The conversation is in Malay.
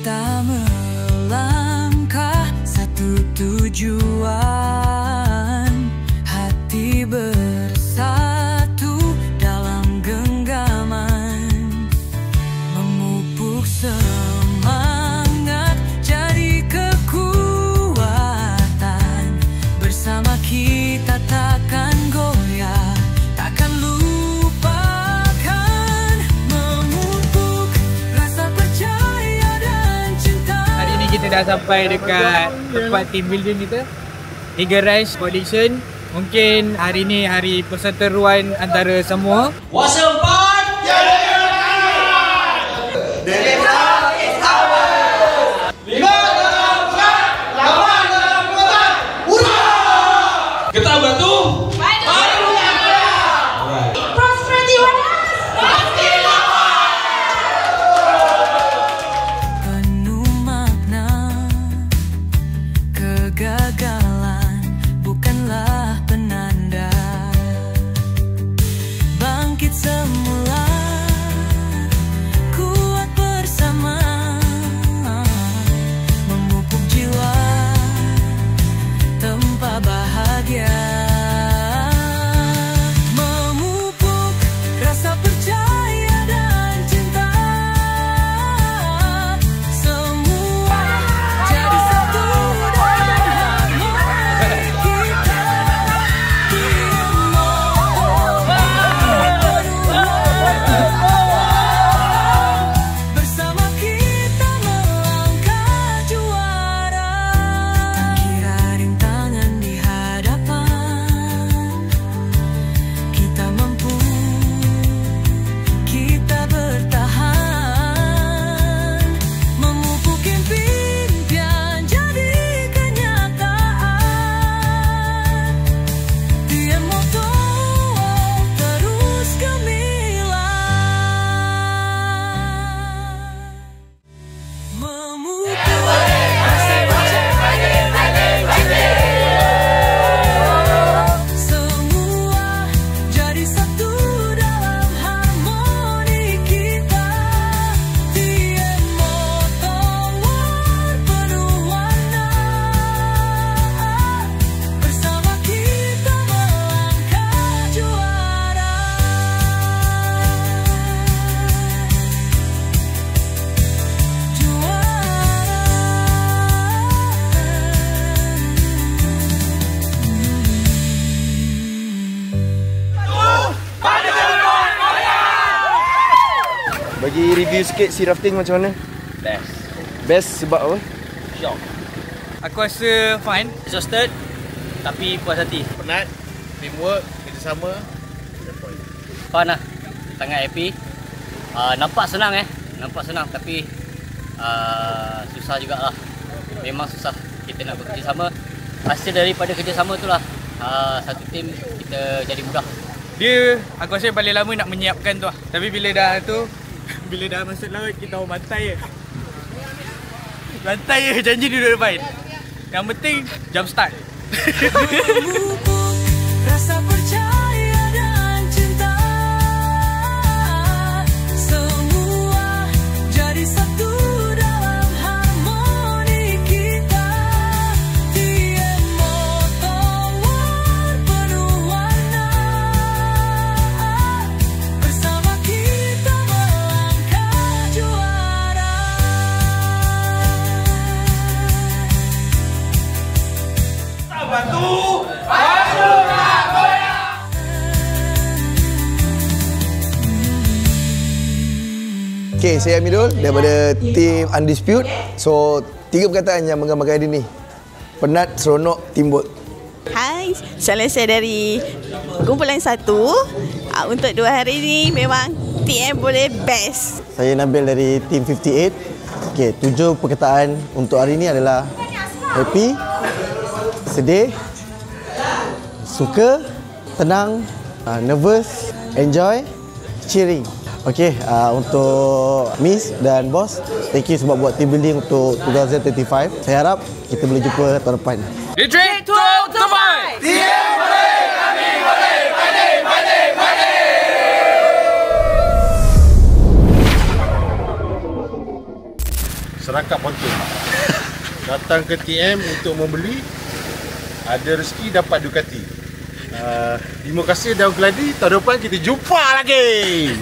Kita melangkah satu tujuan, hati bersatu dalam genggaman, memupuk semangat jadi kekuatan. Bersama kita takkan goyah, takkan lupakan, memupuk rasa percaya dan cinta. Hari ni kita dah sampai dekat tempat team building kita, Eagle Ranch Coalition. Mungkin hari ni hari perseteruan antara semua. Kuasa 4 tiada yang kalah. Delta is ours. 5 dalam pekat, 8 dalam pekat. Hurrah! Getah batu. Baru yang kaya. Prosperity Warriors. Pasti lawan. Penuh makna, kegagalan bukanlah penanda. Bangkit semula, kuat bersama, memupuk jiwa, tempa bahagia, memupuk rasa percaya dan cinta. Semua jadi satu dalam harmoni kita. Bersama kita melangkah juara. Tak kira rintangan di hadapan, kita mampu, kita bertahan, memupuk impian jadi kenyataan. Tiada moto terus gemilang, memupuk rasa percaya dan cinta. Semua jadi satu dalam harmoni kita. Tiada moto penuh warna. Bersama kita melangkah juara. Bagi review sikit si rafting macam mana? Best. Best sebab apa? Shock. Aku rasa fun, exhausted tapi puas hati. Penat, teamwork, kerjasama, dan point. Fun lah, sangat happy. Nampak senang nampak senang tapi susah jugalah. Memang susah kita nak bekerjasama. Hasil daripada kerjasama tu lah satu tim kita jadi mudah. Dia, aku rasa paling lama nak menyiapkan tu lah. Tapi bila dah tu, bila dah masuk laut, kita orang bantai je. Bantai je, janji duduk depan. Yang penting, jump start. Memupuk rasa percaya dan cinta. Semua jadi satu dalam harmoni kita. Tiada moto penuh warna. Bersama kita melangkah juara. Batu. Baru nak goyah. Okay, saya Amirul daripada tim Undisputed. So, 3 perkataan yang menggambarkan hari ni. Penat, seronok, teamwork. Hai, saya dari kumpulan 1. Untuk 2 hari ni memang TM boleh best. Saya Nabil dari Team 58. Okey, 7 perkataan untuk hari ini adalah happy, sedih, suka, tenang, nervous, enjoy, cheering. Okey, untuk Miss dan Bos, thank you sebab buat team building untuk 2035. Saya harap kita boleh jumpa tahun depan. Retreat 12-5! TM boleh, kami boleh, pandai, pandai, pandai. serangkap ponton. Datang ke TM untuk membeli, ada rezeki dapat Ducati. Terima kasih Daun Keladi. Tahun depan kita jumpa lagi.